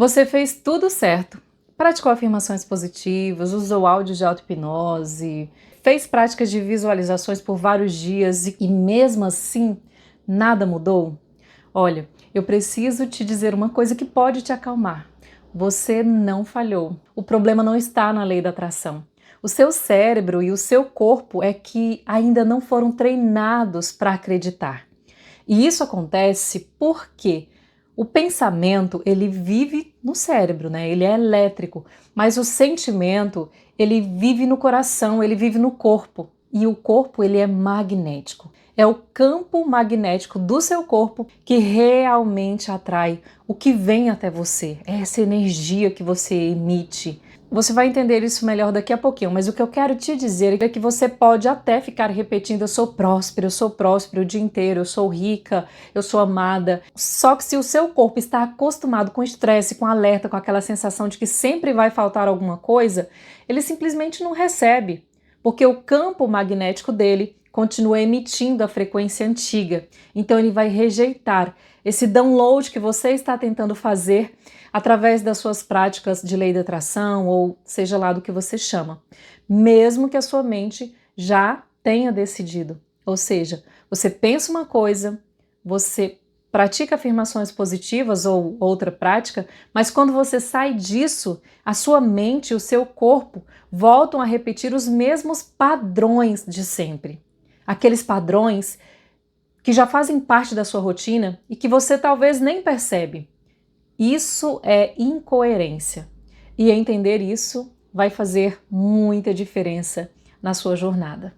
Você fez tudo certo. Praticou afirmações positivas, usou áudio de auto-hipnose, fez práticas de visualizações por vários dias e mesmo assim nada mudou? Olha, eu preciso te dizer uma coisa que pode te acalmar. Você não falhou. O problema não está na lei da atração. O seu cérebro e o seu corpo é que ainda não foram treinados para acreditar. E isso acontece porque o pensamento, ele vive no cérebro, né? Ele é elétrico, mas o sentimento, ele vive no coração, ele vive no corpo. E o corpo, ele é magnético. É o campo magnético do seu corpo que realmente atrai o que vem até você. É essa energia que você emite. Você vai entender isso melhor daqui a pouquinho, mas o que eu quero te dizer é que você pode até ficar repetindo: eu sou próspero o dia inteiro, eu sou rica, eu sou amada. Só que se o seu corpo está acostumado com estresse, com alerta, com aquela sensação de que sempre vai faltar alguma coisa, ele simplesmente não recebe, porque o campo magnético dele continua emitindo a frequência antiga. Então ele vai rejeitar esse download que você está tentando fazer através das suas práticas de lei da atração, ou seja lá do que você chama, mesmo que a sua mente já tenha decidido. Ou seja, você pensa uma coisa, você pratica afirmações positivas ou outra prática, mas quando você sai disso, a sua mente e o seu corpo voltam a repetir os mesmos padrões de sempre. Aqueles padrões que já fazem parte da sua rotina e que você talvez nem percebe. Isso é incoerência. E entender isso vai fazer muita diferença na sua jornada.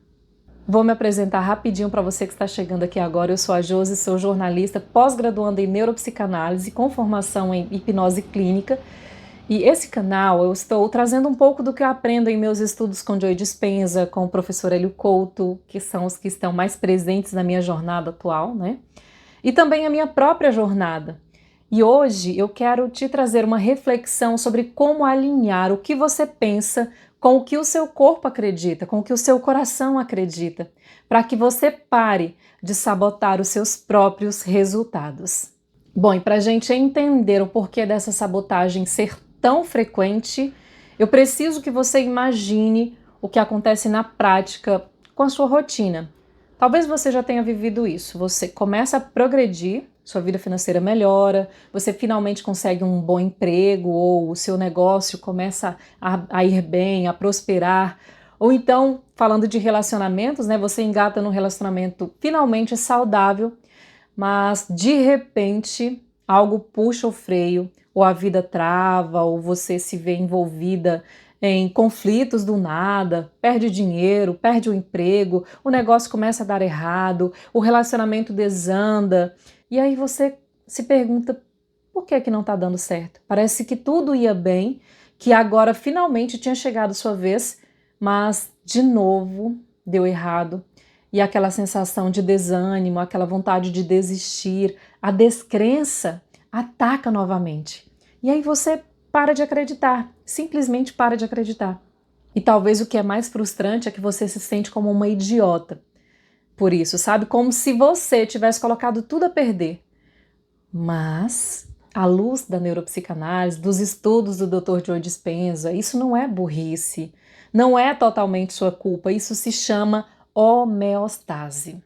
Vou me apresentar rapidinho para você que está chegando aqui agora. Eu sou a Josi, sou jornalista, pós-graduanda em neuropsicanálise com formação em hipnose clínica. E esse canal eu estou trazendo um pouco do que eu aprendo em meus estudos com Joe Dispenza, com o professor Hélio Couto, que são os que estão mais presentes na minha jornada atual, né? E também a minha própria jornada. E hoje eu quero te trazer uma reflexão sobre como alinhar o que você pensa com o que o seu corpo acredita, com o que o seu coração acredita, para que você pare de sabotar os seus próprios resultados. Bom, e para a gente entender o porquê dessa sabotagem ser tão frequente, eu preciso que você imagine o que acontece na prática com a sua rotina. Talvez você já tenha vivido isso. Você começa a progredir, sua vida financeira melhora, você finalmente consegue um bom emprego ou o seu negócio começa a ir bem, a prosperar. Ou então, falando de relacionamentos, né, você engata num relacionamento finalmente saudável, mas de repente algo puxa o freio, ou a vida trava, ou você se vê envolvida em conflitos do nada, perde dinheiro, perde o emprego, o negócio começa a dar errado, o relacionamento desanda, e aí você se pergunta: por que não está dando certo? Parece que tudo ia bem, que agora finalmente tinha chegado sua vez, mas de novo deu errado. E aquela sensação de desânimo, aquela vontade de desistir, a descrença ataca novamente. E aí você para de acreditar, simplesmente para de acreditar. E talvez o que é mais frustrante é que você se sente como uma idiota. Por isso, sabe? Como se você tivesse colocado tudo a perder. Mas, à luz da neuropsicanálise, dos estudos do Dr. Joe Dispenza, isso não é burrice, não é totalmente sua culpa, isso se chama homeostase.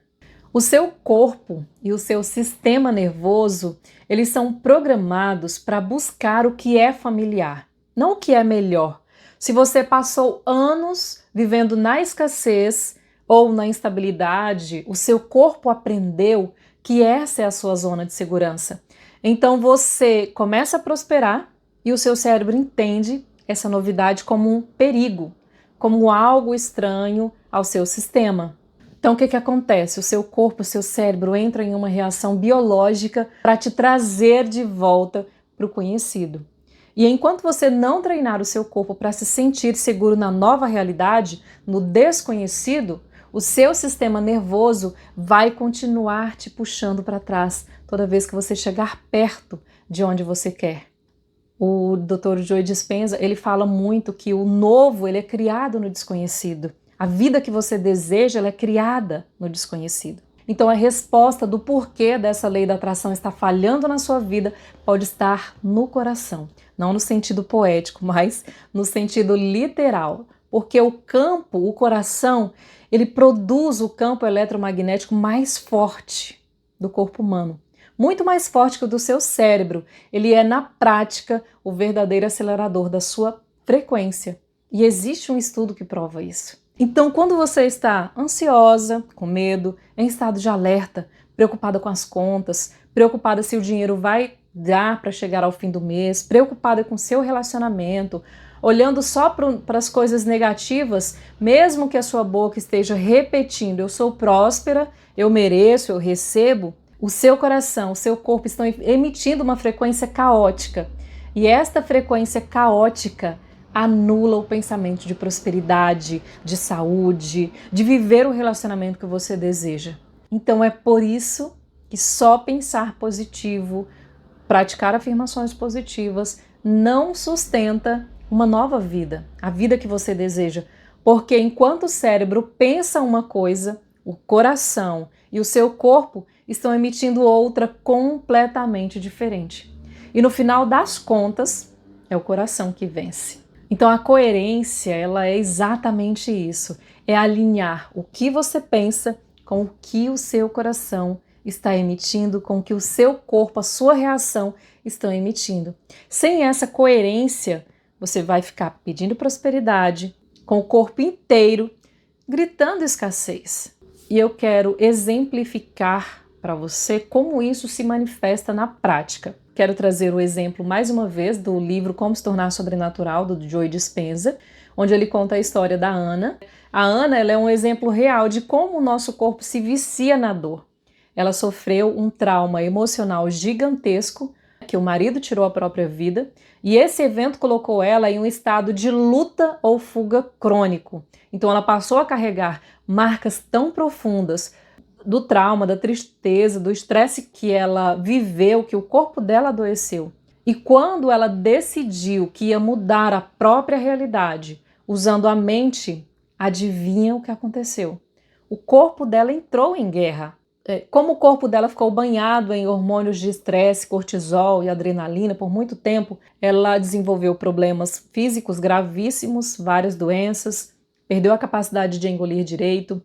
O seu corpo e o seu sistema nervoso, eles são programados para buscar o que é familiar, não o que é melhor. Se você passou anos vivendo na escassez ou na instabilidade, o seu corpo aprendeu que essa é a sua zona de segurança. Então você começa a prosperar e o seu cérebro entende essa novidade como um perigo, como algo estranho ao seu sistema. Então o que acontece? O seu corpo, o seu cérebro entra em uma reação biológica para te trazer de volta para o conhecido. E enquanto você não treinar o seu corpo para se sentir seguro na nova realidade, no desconhecido, o seu sistema nervoso vai continuar te puxando para trás toda vez que você chegar perto de onde você quer. O Dr. Joe Dispenza, ele fala muito que o novo ele é criado no desconhecido. A vida que você deseja ela é criada no desconhecido. Então a resposta do porquê dessa lei da atração está falhando na sua vida pode estar no coração. Não no sentido poético, mas no sentido literal. Porque o campo, o coração, ele produz o campo eletromagnético mais forte do corpo humano. Muito mais forte que o do seu cérebro. Ele é, na prática, o verdadeiro acelerador da sua frequência. E existe um estudo que prova isso. Então, quando você está ansiosa, com medo, em estado de alerta, preocupada com as contas, preocupada se o dinheiro vai dar para chegar ao fim do mês, preocupada com o seu relacionamento, olhando só para as coisas negativas, mesmo que a sua boca esteja repetindo, eu sou próspera, eu mereço, eu recebo, o seu coração, o seu corpo estão emitindo uma frequência caótica. E esta frequência caótica anula o pensamento de prosperidade, de saúde, de viver o relacionamento que você deseja. Então é por isso que só pensar positivo, praticar afirmações positivas, não sustenta uma nova vida, a vida que você deseja. Porque enquanto o cérebro pensa uma coisa, o coração e o seu corpo estão emitindo outra completamente diferente. E no final das contas, é o coração que vence. Então a coerência, ela é exatamente isso, é alinhar o que você pensa com o que o seu coração está emitindo, com o que o seu corpo, a sua reação estão emitindo. Sem essa coerência, você vai ficar pedindo prosperidade, com o corpo inteiro, gritando escassez. E eu quero exemplificar para você como isso se manifesta na prática. Quero trazer o exemplo, mais uma vez, do livro Como se Tornar Sobrenatural, do Joe Dispenza, onde ele conta a história da Ana. A Ana, ela é um exemplo real de como o nosso corpo se vicia na dor. Ela sofreu um trauma emocional gigantesco, que o marido tirou a própria vida, e esse evento colocou ela em um estado de luta ou fuga crônico. Então ela passou a carregar marcas tão profundas do trauma, da tristeza, do estresse que ela viveu, que o corpo dela adoeceu. E quando ela decidiu que ia mudar a própria realidade, usando a mente, adivinha o que aconteceu? O corpo dela entrou em guerra. Como o corpo dela ficou banhado em hormônios de estresse, cortisol e adrenalina por muito tempo, ela desenvolveu problemas físicos gravíssimos, várias doenças, perdeu a capacidade de engolir direito,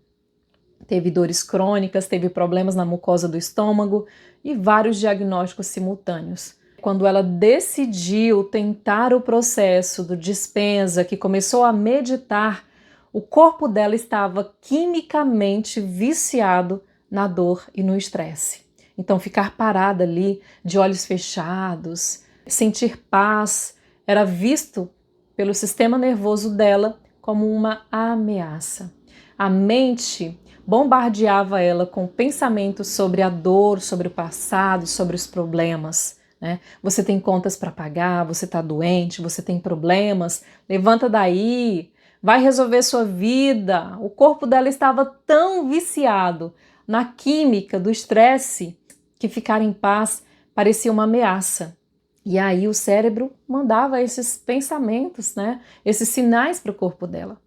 teve dores crônicas, teve problemas na mucosa do estômago e vários diagnósticos simultâneos. Quando ela decidiu tentar o processo do Dispenza, que começou a meditar, o corpo dela estava quimicamente viciado na dor e no estresse. Então ficar parada ali, de olhos fechados, sentir paz, era visto pelo sistema nervoso dela como uma ameaça. A mente bombardeava ela com pensamentos sobre a dor, sobre o passado, sobre os problemas. Né? Você tem contas para pagar, você está doente, você tem problemas, levanta daí, vai resolver sua vida. O corpo dela estava tão viciado na química do estresse que ficar em paz parecia uma ameaça. E aí o cérebro mandava esses pensamentos, né? Esses sinais para o corpo dela.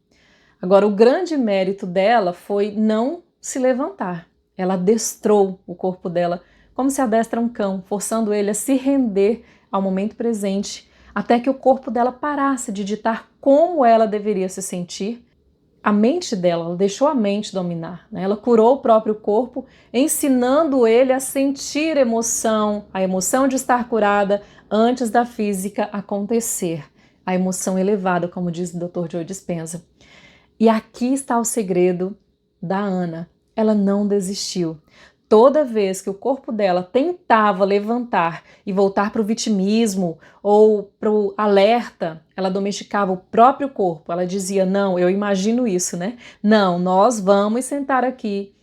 Agora, o grande mérito dela foi não se levantar. Ela adestrou o corpo dela como se adestra um cão, forçando ele a se render ao momento presente, até que o corpo dela parasse de ditar como ela deveria se sentir. A mente dela, ela deixou a mente dominar, né? Ela curou o próprio corpo, ensinando ele a sentir emoção, a emoção de estar curada antes da física acontecer. A emoção elevada, como diz o Dr. Joe Dispenza. E aqui está o segredo da Ana. Ela não desistiu. Toda vez que o corpo dela tentava levantar e voltar para o vitimismo ou para o alerta, ela domesticava o próprio corpo. Ela dizia, não, eu imagino isso, né? Não, nós vamos sentar aqui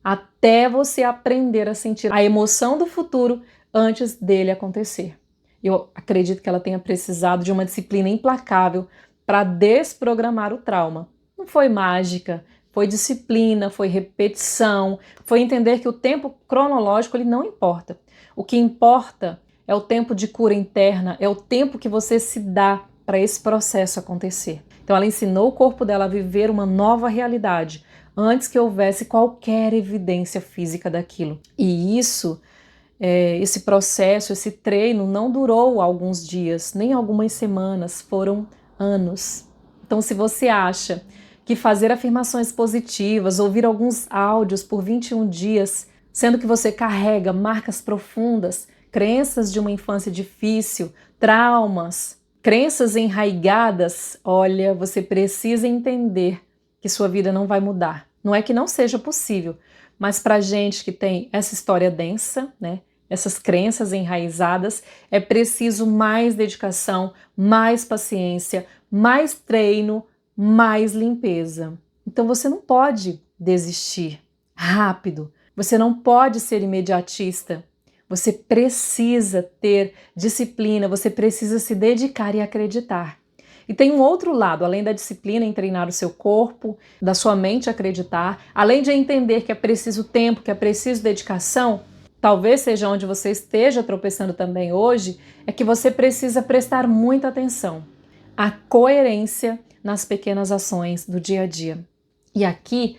até você aprender a sentir a emoção do futuro antes dele acontecer. Eu acredito que ela tenha precisado de uma disciplina implacável para desprogramar o trauma. Não foi mágica, foi disciplina, foi repetição, foi entender que o tempo cronológico ele não importa. O que importa é o tempo de cura interna, é o tempo que você se dá para esse processo acontecer. Então ela ensinou o corpo dela a viver uma nova realidade antes que houvesse qualquer evidência física daquilo. E esse processo, esse treino não durou alguns dias, nem algumas semanas, foram anos. Então, se você acha que fazer afirmações positivas, ouvir alguns áudios por 21 dias, sendo que você carrega marcas profundas, crenças de uma infância difícil, traumas, crenças enraigadas, olha, você precisa entender que sua vida não vai mudar. Não é que não seja possível, mas para gente que tem essa história densa, né, essas crenças enraizadas, é preciso mais dedicação, mais paciência, mais treino, mais limpeza. Então você não pode desistir rápido, você não pode ser imediatista. Você precisa ter disciplina, você precisa se dedicar e acreditar. E tem um outro lado, além da disciplina em treinar o seu corpo, da sua mente acreditar, além de entender que é preciso tempo, que é preciso dedicação, talvez seja onde você esteja tropeçando também hoje, é que você precisa prestar muita atenção à coerência nas pequenas ações do dia a dia. E aqui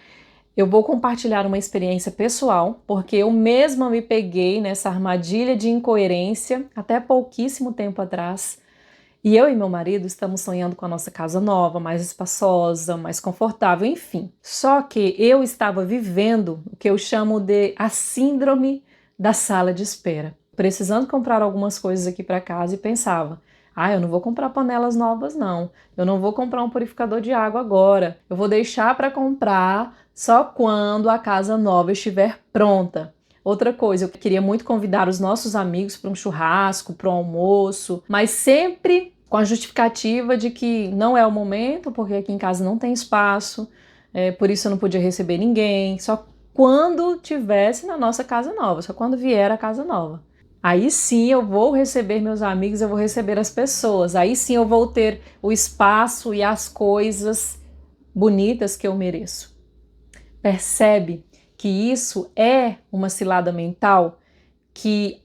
eu vou compartilhar uma experiência pessoal, porque eu mesma me peguei nessa armadilha de incoerência até pouquíssimo tempo atrás. E eu e meu marido estamos sonhando com a nossa casa nova, mais espaçosa, mais confortável, enfim. Só que eu estava vivendo o que eu chamo de a síndrome da sala de espera. Precisando comprar algumas coisas aqui para casa e pensava, eu não vou comprar panelas novas não, eu não vou comprar um purificador de água agora, eu vou deixar para comprar só quando a casa nova estiver pronta. Outra coisa, eu queria muito convidar os nossos amigos para um churrasco, para um almoço, mas sempre com a justificativa de que não é o momento, porque aqui em casa não tem espaço, por isso eu não podia receber ninguém, só quando tivesse na nossa casa nova, só quando vier a casa nova. Aí sim eu vou receber meus amigos, eu vou receber as pessoas, aí sim eu vou ter o espaço e as coisas bonitas que eu mereço. Percebe que isso é uma cilada mental que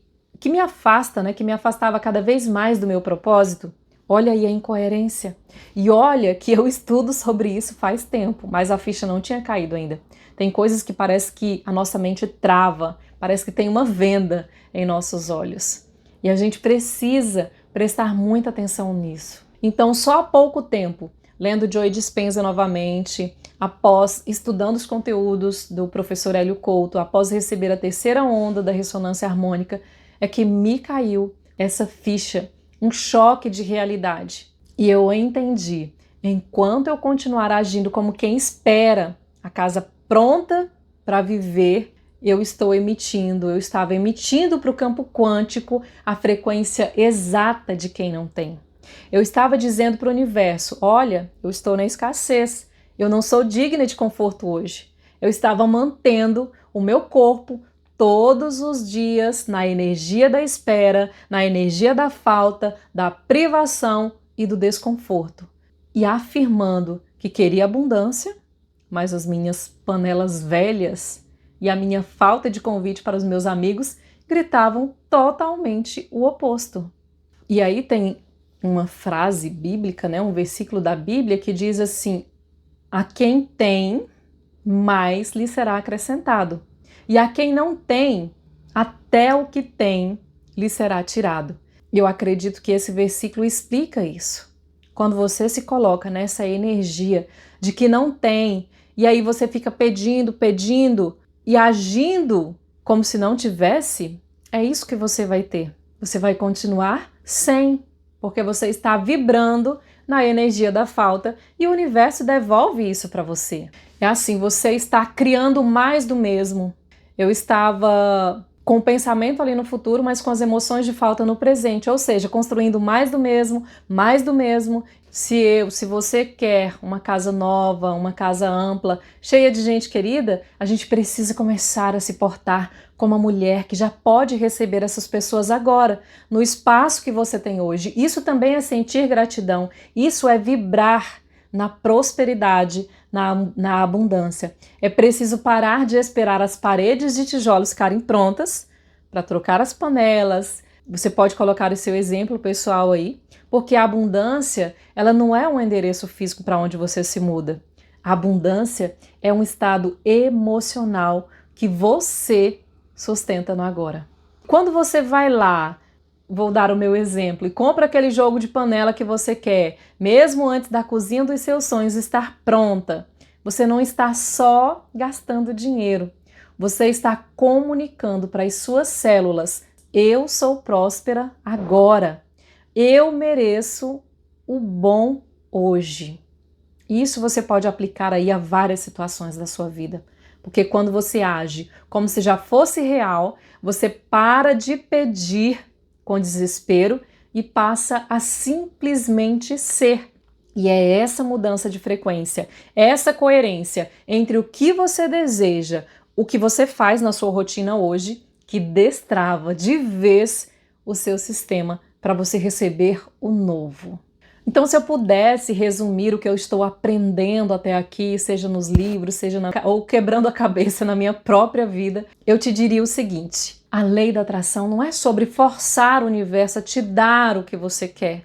me afasta, né? Que me afastava cada vez mais do meu propósito? Olha aí a incoerência. E olha que eu estudo sobre isso faz tempo, mas a ficha não tinha caído ainda. Tem coisas que parece que a nossa mente trava, parece que tem uma venda em nossos olhos. E a gente precisa prestar muita atenção nisso. Então, só há pouco tempo, lendo Joe Dispenza novamente, após estudando os conteúdos do professor Hélio Couto, após receber a terceira onda da ressonância harmônica, é que me caiu essa ficha, um choque de realidade. E eu entendi, enquanto eu continuar agindo como quem espera a casa pronta para viver, eu estava emitindo para o campo quântico a frequência exata de quem não tem. Eu estava dizendo para o universo, olha, eu estou na escassez, eu não sou digna de conforto hoje. Eu estava mantendo o meu corpo todos os dias na energia da espera, na energia da falta, da privação e do desconforto. E afirmando que queria abundância, mas as minhas panelas velhas e a minha falta de convite para os meus amigos gritavam totalmente o oposto. E aí tem uma frase bíblica, né, um versículo da Bíblia que diz assim, a quem tem, mais lhe será acrescentado. E a quem não tem, até o que tem lhe será tirado. E eu acredito que esse versículo explica isso. Quando você se coloca nessa energia de que não tem, e aí você fica pedindo e agindo como se não tivesse, é isso que você vai ter. Você vai continuar sem, porque você está vibrando na energia da falta e o universo devolve isso para você. É assim, você está criando mais do mesmo. Eu estava com o pensamento ali no futuro, mas com as emoções de falta no presente, ou seja, construindo mais do mesmo, mais do mesmo. Se você quer uma casa nova, uma casa ampla, cheia de gente querida, a gente precisa começar a se portar como uma mulher que já pode receber essas pessoas agora, no espaço que você tem hoje. Isso também é sentir gratidão, isso é vibrar na prosperidade, na abundância. É preciso parar de esperar as paredes de tijolos ficarem prontas para trocar as panelas. Você pode colocar o seu exemplo pessoal aí, porque a abundância, ela não é um endereço físico para onde você se muda. A abundância é um estado emocional que você sustenta no agora. Quando você vai lá, vou dar o meu exemplo, e compra aquele jogo de panela que você quer, mesmo antes da cozinha dos seus sonhos estar pronta, você não está só gastando dinheiro, você está comunicando para as suas células: eu sou próspera agora, eu mereço o bom hoje. Isso você pode aplicar aí a várias situações da sua vida. Porque quando você age como se já fosse real, você para de pedir com desespero e passa a simplesmente ser. E é essa mudança de frequência, essa coerência entre o que você deseja, o que você faz na sua rotina hoje, que destrava de vez o seu sistema para você receber o novo. Então, se eu pudesse resumir o que eu estou aprendendo até aqui, seja nos livros, ou quebrando a cabeça na minha própria vida, eu te diria o seguinte: a lei da atração não é sobre forçar o universo a te dar o que você quer.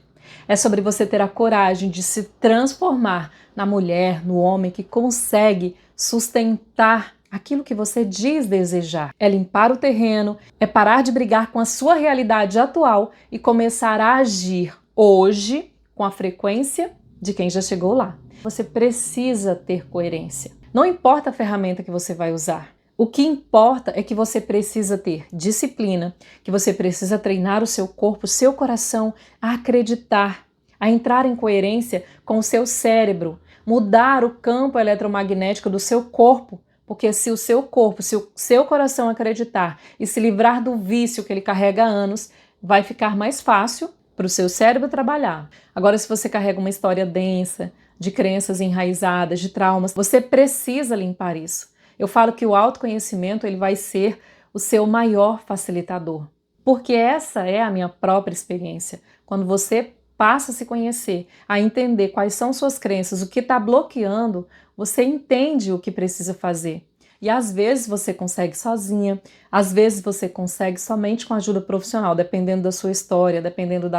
É sobre você ter a coragem de se transformar na mulher, no homem que consegue sustentar aquilo que você diz desejar. É limpar o terreno, é parar de brigar com a sua realidade atual e começar a agir hoje com a frequência de quem já chegou lá. Você precisa ter coerência. Não importa a ferramenta que você vai usar. O que importa é que você precisa ter disciplina, que você precisa treinar o seu corpo, o seu coração a acreditar, a entrar em coerência com o seu cérebro, mudar o campo eletromagnético do seu corpo, porque se o seu corpo, se o seu coração acreditar e se livrar do vício que ele carrega há anos, vai ficar mais fácil para o seu cérebro trabalhar. Agora, se você carrega uma história densa, de crenças enraizadas, de traumas, você precisa limpar isso. Eu falo que o autoconhecimento ele vai ser o seu maior facilitador, porque essa é a minha própria experiência. Quando você passa a se conhecer, a entender quais são suas crenças, o que está bloqueando, você entende o que precisa fazer. E às vezes você consegue sozinha, às vezes você consegue somente com ajuda profissional, dependendo da sua história, dependendo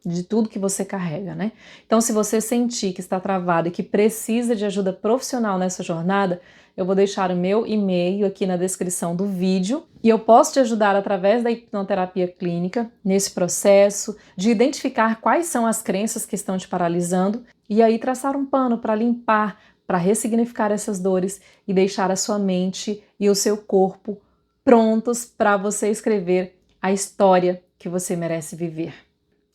de tudo que você carrega, né? Então, se você sentir que está travado e que precisa de ajuda profissional nessa jornada, eu vou deixar o meu e-mail aqui na descrição do vídeo e eu posso te ajudar através da hipnoterapia clínica nesse processo de identificar quais são as crenças que estão te paralisando e aí traçar um pano para limpar, para ressignificar essas dores e deixar a sua mente e o seu corpo prontos para você escrever a história que você merece viver.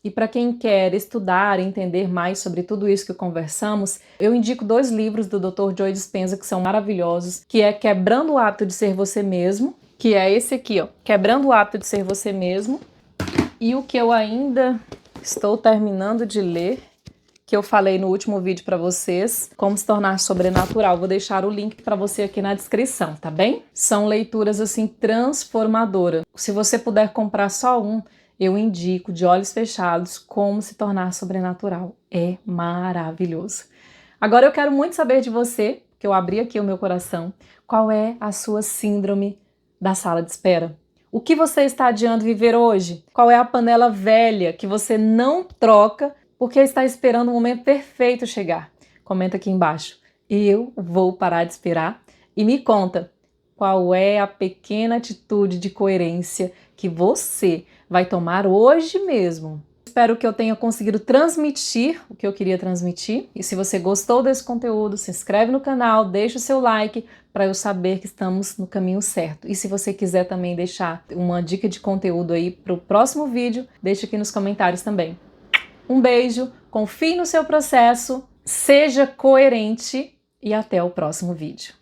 E para quem quer estudar e entender mais sobre tudo isso que conversamos, eu indico 2 livros do Dr. Joe Dispenza que são maravilhosos, que é Quebrando o Hábito de Ser Você Mesmo, que é esse aqui, ó, Quebrando o Hábito de Ser Você Mesmo, e o que eu ainda estou terminando de ler, que eu falei no último vídeo para vocês, Como se tornar sobrenatural. Vou deixar o link para você aqui na descrição, tá bem? São leituras assim transformadoras. Se você puder comprar só um, eu indico de olhos fechados Como se tornar sobrenatural. É maravilhoso. Agora eu quero muito saber de você, que eu abri aqui o meu coração, qual é a sua síndrome da sala de espera? O que você está adiando viver hoje? Qual é a panela velha que você não troca porque está esperando o momento perfeito chegar? Comenta aqui embaixo. Eu vou parar de esperar e me conta qual é a pequena atitude de coerência que você vai tomar hoje mesmo. Espero que eu tenha conseguido transmitir o que eu queria transmitir. E se você gostou desse conteúdo, se inscreve no canal, deixa o seu like para eu saber que estamos no caminho certo. E se você quiser também deixar uma dica de conteúdo aí para o próximo vídeo, deixa aqui nos comentários também. Um beijo, confie no seu processo, seja coerente e até o próximo vídeo.